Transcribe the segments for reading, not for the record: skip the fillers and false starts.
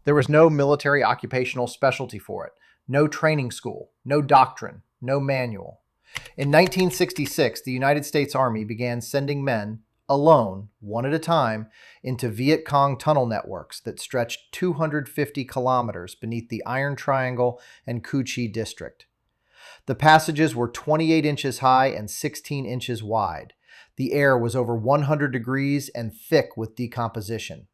There was no military occupational specialty for it, no training school, no doctrine, no manual. In 1966, the United States Army began sending men, alone, one at a time, into Viet Cong tunnel networks that stretched 250 kilometers beneath the Iron Triangle and Cu Chi district. The passages were 28 inches high and 16 inches wide. The air was over 100 degrees and thick with decomposition.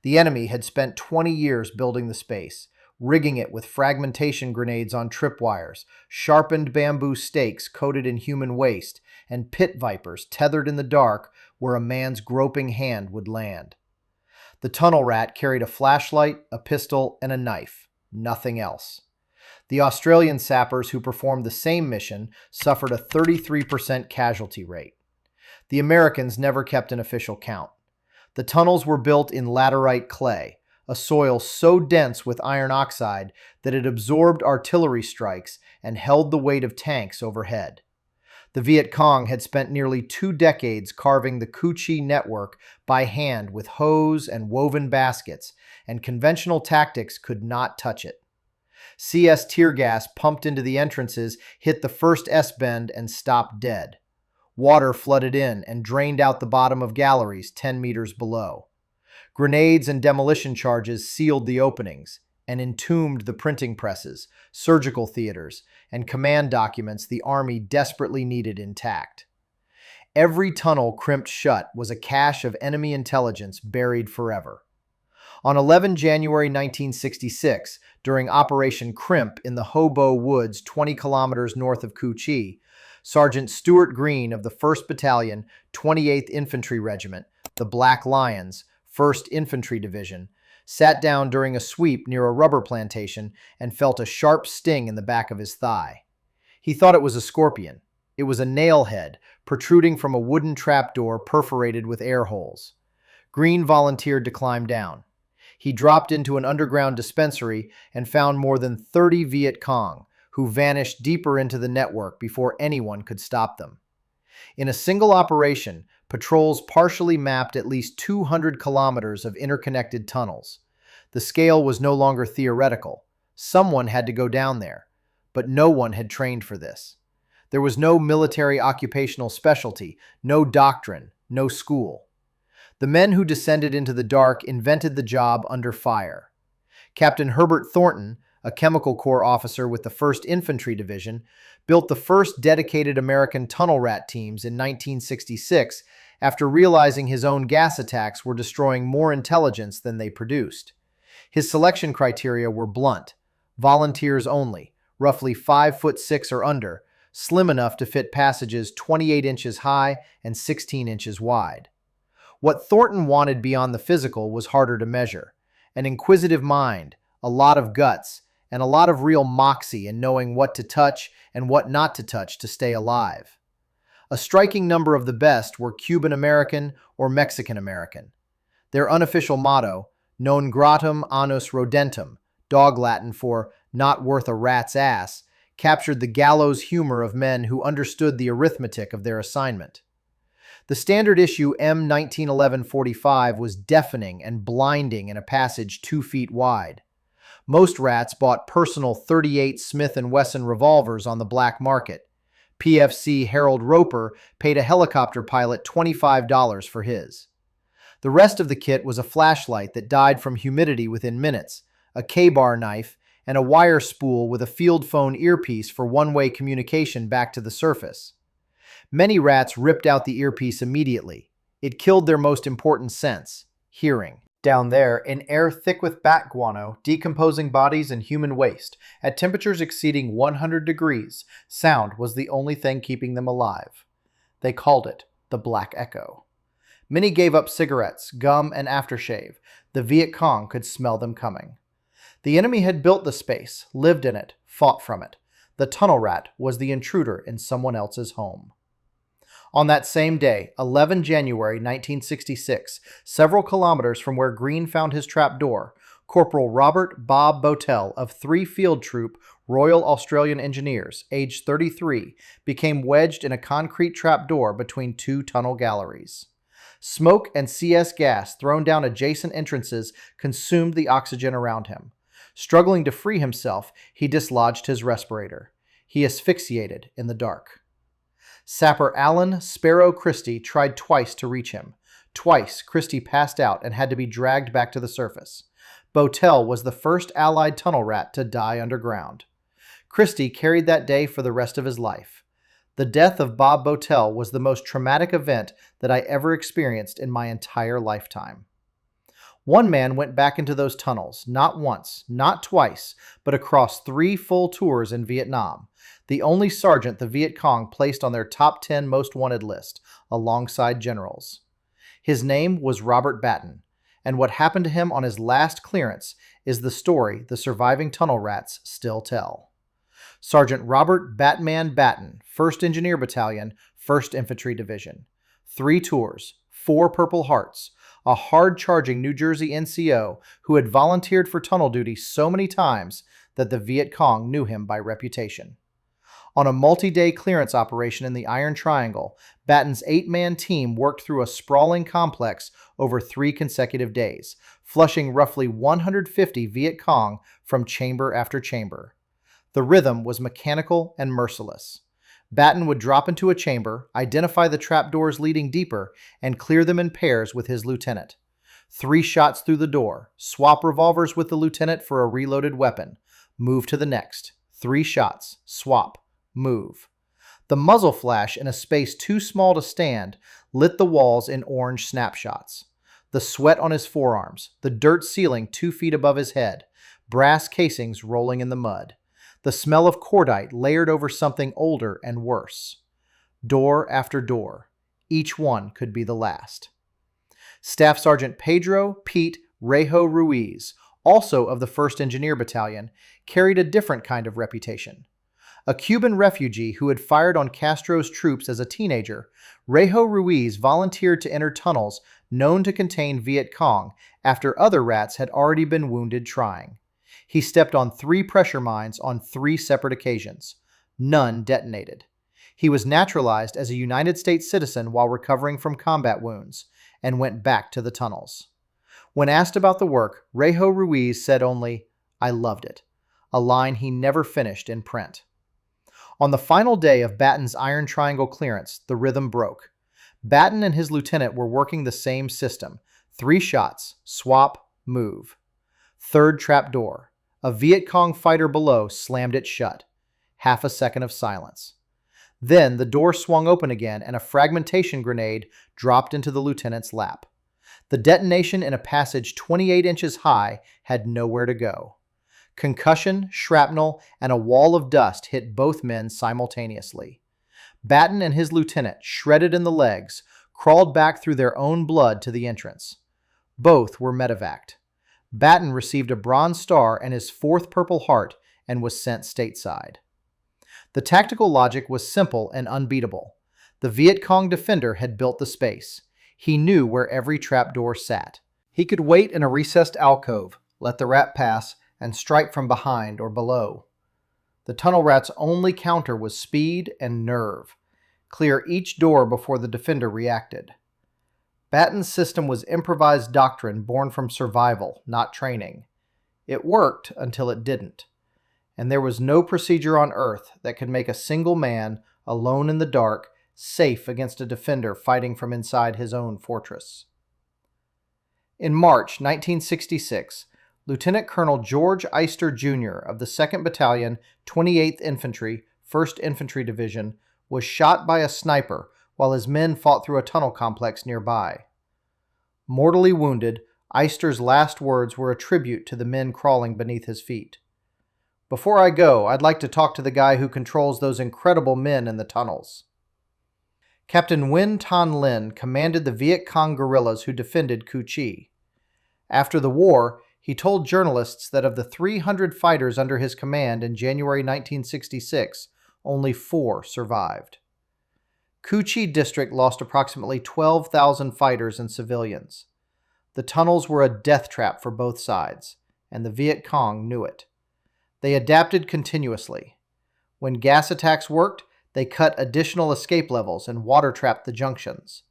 The enemy had spent 20 years building the space, rigging it with fragmentation grenades on tripwires, sharpened bamboo stakes coated in human waste, and pit vipers tethered in the dark where a man's groping hand would land. The tunnel rat carried a flashlight, a pistol, and a knife. Nothing else. The Australian sappers who performed the same mission suffered a 33% casualty rate. The Americans never kept an official count. The tunnels were built in laterite clay, a soil so dense with iron oxide that it absorbed artillery strikes and held the weight of tanks overhead. The Viet Cong had spent nearly 2 decades carving the Cu Chi network by hand with hoes and woven baskets, and conventional tactics could not touch it. CS tear gas pumped into the entrances hit the first S-bend and stopped dead. Water flooded in and drained out the bottom of galleries 10 meters below. Grenades and demolition charges sealed the openings and entombed the printing presses, surgical theaters, and command documents the Army desperately needed intact. Every tunnel crimped shut was a cache of enemy intelligence buried forever. On 11 January 1966, during Operation Crimp in the Hobo Woods 20 kilometers north of Cu Chi, Sergeant Stuart Green of the 1st Battalion, 28th Infantry Regiment, the Black Lions, 1st Infantry Division, sat down during a sweep near a rubber plantation and felt a sharp sting in the back of his thigh. He thought it was a scorpion. It was a nail head protruding from a wooden trapdoor perforated with air holes. Green volunteered to climb down. He dropped into an underground dispensary and found more than 30 Viet Cong, who vanished deeper into the network before anyone could stop them. In a single operation, patrols partially mapped at least 200 kilometers of interconnected tunnels. The scale was no longer theoretical. Someone had to go down there, but no one had trained for this. There was no military occupational specialty, no doctrine, no school. The men who descended into the dark invented the job under fire. Captain Herbert Thornton, a Chemical Corps officer with the 1st Infantry Division, built the first dedicated American tunnel rat teams in 1966 after realizing his own gas attacks were destroying more intelligence than they produced. His selection criteria were blunt: volunteers only, roughly 5'6" or under, slim enough to fit passages 28 inches high and 16 inches wide. What Thornton wanted beyond the physical was harder to measure: an inquisitive mind, a lot of guts, and a lot of real moxie in knowing what to touch and what not to touch to stay alive. A striking number of the best were Cuban-American or Mexican-American. Their unofficial motto, non gratum annus rodentum, dog Latin for not worth a rat's ass, captured the gallows humor of men who understood the arithmetic of their assignment. The standard issue M1911-45 was deafening and blinding in a passage 2 feet wide. Most rats bought personal .38 Smith & Wesson revolvers on the black market. PFC Harold Roper paid a helicopter pilot $25 for his. The rest of the kit was a flashlight that died from humidity within minutes, a K-bar knife, and a wire spool with a field phone earpiece for one-way communication back to the surface. Many rats ripped out the earpiece immediately. It killed their most important sense: hearing. Down there, in air thick with bat guano, decomposing bodies and human waste, at temperatures exceeding 100 degrees, sound was the only thing keeping them alive. They called it the Black Echo. Many gave up cigarettes, gum, and aftershave. The Viet Cong could smell them coming. The enemy had built the space, lived in it, fought from it. The tunnel rat was the intruder in someone else's home. On that same day, 11 January 1966, several kilometers from where Green found his trapdoor, Corporal Robert Bob Bottell of 3 Field Troop Royal Australian Engineers, age 33, became wedged in a concrete trapdoor between 2 tunnel galleries. Smoke and CS gas thrown down adjacent entrances consumed the oxygen around him. Struggling to free himself, he dislodged his respirator. He asphyxiated in the dark. Sapper Alan Sparrow Christie tried twice to reach him. Twice, Christie passed out and had to be dragged back to the surface. Botel was the first Allied tunnel rat to die underground. Christie carried that day for the rest of his life. The death of Bob Botel was the most traumatic event that I ever experienced in my entire lifetime. One man went back into those tunnels, not once, not twice, but across 3 full tours in Vietnam, the only sergeant the Viet Cong placed on their top 10 most wanted list, alongside generals. His name was Robert Batten, and what happened to him on his last clearance is the story the surviving tunnel rats still tell. Sergeant Robert Batman Batten, 1st Engineer Battalion, 1st Infantry Division. 3 tours, 4 Purple Hearts, a hard-charging New Jersey NCO who had volunteered for tunnel duty so many times that the Viet Cong knew him by reputation. On a multi-day clearance operation in the Iron Triangle, Batten's 8-man team worked through a sprawling complex over 3 consecutive days, flushing roughly 150 Viet Cong from chamber after chamber. The rhythm was mechanical and merciless. Batten would drop into a chamber, identify the trapdoors leading deeper, and clear them in pairs with his lieutenant. 3 shots through the door, swap revolvers with the lieutenant for a reloaded weapon, move to the next. 3 shots, swap, move. The muzzle flash in a space too small to stand lit the walls in orange snapshots. The sweat on his forearms, the dirt ceiling 2 feet above his head, brass casings rolling in the mud. The smell of cordite layered over something older and worse. Door after door. Each one could be the last. Staff Sergeant Pedro Pete Rejo Ruiz, also of the 1st Engineer Battalion, carried a different kind of reputation. A Cuban refugee who had fired on Castro's troops as a teenager, Rejo Ruiz volunteered to enter tunnels known to contain Viet Cong after other rats had already been wounded trying. He stepped on 3 pressure mines on 3 separate occasions. None detonated. He was naturalized as a United States citizen while recovering from combat wounds and went back to the tunnels. When asked about the work, Rejo Ruiz said only, "I loved it," a line he never finished in print. On the final day of Batten's Iron Triangle clearance, the rhythm broke. Batten and his lieutenant were working the same system. 3 shots, swap, move. 3rd trapdoor. A Viet Cong fighter below slammed it shut. Half a second of silence. Then the door swung open again and a fragmentation grenade dropped into the lieutenant's lap. The detonation in a passage 28 inches high had nowhere to go. Concussion, shrapnel, and a wall of dust hit both men simultaneously. Batten and his lieutenant, shredded in the legs, crawled back through their own blood to the entrance. Both were medevaced. Batten received a Bronze Star and his 4th Purple Heart and was sent stateside. The tactical logic was simple and unbeatable. The Viet Cong defender had built the space. He knew where every trapdoor sat. He could wait in a recessed alcove, let the rat pass, and strike from behind or below. The tunnel rat's only counter was speed and nerve. Clear each door before the defender reacted. Batten's system was improvised doctrine born from survival, not training. It worked until it didn't. And there was no procedure on Earth that could make a single man, alone in the dark, safe against a defender fighting from inside his own fortress. In March 1966, Lieutenant Colonel George Eister Jr. of the 2nd Battalion, 28th Infantry, 1st Infantry Division, was shot by a sniper while his men fought through a tunnel complex nearby. Mortally wounded, Eister's last words were a tribute to the men crawling beneath his feet. "Before I go, I'd like to talk to the guy who controls those incredible men in the tunnels." Captain Nguyen Thanh Linh commanded the Viet Cong guerrillas who defended Cu Chi. After the war, he told journalists that of the 300 fighters under his command in January 1966, only 4 survived. Cu Chi District lost approximately 12,000 fighters and civilians. The tunnels were a death trap for both sides, and the Viet Cong knew it. They adapted continuously. When gas attacks worked, they cut additional escape levels and water-trapped the junctions.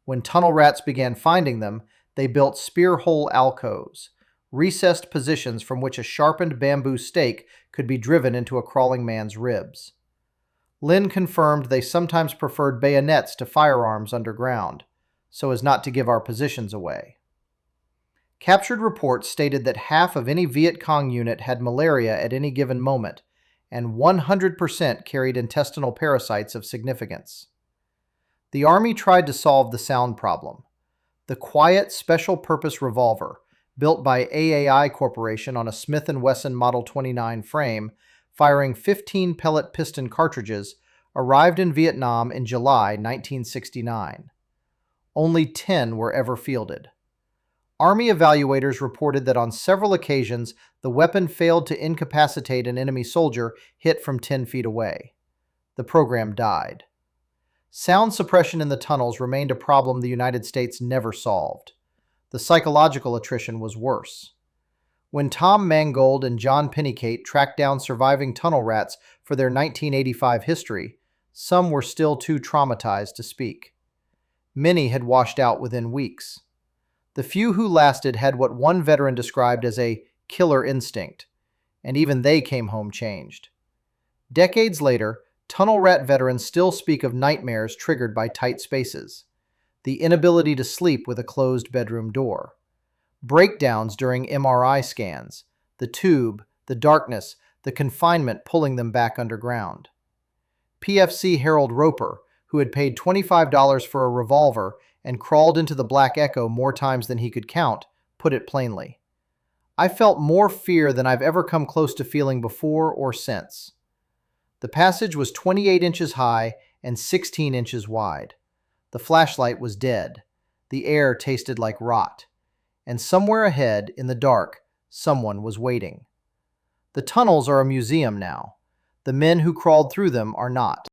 When tunnel rats began finding them, they built spear hole alcoves, recessed positions from which a sharpened bamboo stake could be driven into a crawling man's ribs. Lin confirmed they sometimes preferred bayonets to firearms underground, so as not to give our positions away. Captured reports stated that half of any Viet Cong unit had malaria at any given moment, and 100% carried intestinal parasites of significance. The Army tried to solve the sound problem. The quiet Special Purpose revolver, built by AAI Corporation on a Smith & Wesson Model 29 frame, firing 15 pellet piston cartridges, arrived in Vietnam in July 1969. Only 10 were ever fielded. Army evaluators reported that on several occasions the weapon failed to incapacitate an enemy soldier hit from 10 feet away. The program died. Sound suppression in the tunnels remained a problem the United States never solved. The psychological attrition was worse. When Tom Mangold and John Pennycate tracked down surviving tunnel rats for their 1985 history, some were still too traumatized to speak. Many had washed out within weeks. The few who lasted had what one veteran described as a killer instinct, and even they came home changed. Decades later, tunnel rat veterans still speak of nightmares triggered by tight spaces, the inability to sleep with a closed bedroom door, breakdowns during MRI scans, the tube, the darkness, the confinement pulling them back underground. PFC Harold Roper, who had paid $25 for a revolver and crawled into the Black Echo more times than he could count, put it plainly. I felt more fear than I've ever come close to feeling before or since. The passage was 28 inches high and 16 inches wide. The flashlight was dead. The air tasted like rot. And somewhere ahead, in the dark, someone was waiting. The tunnels are a museum now. The men who crawled through them are not.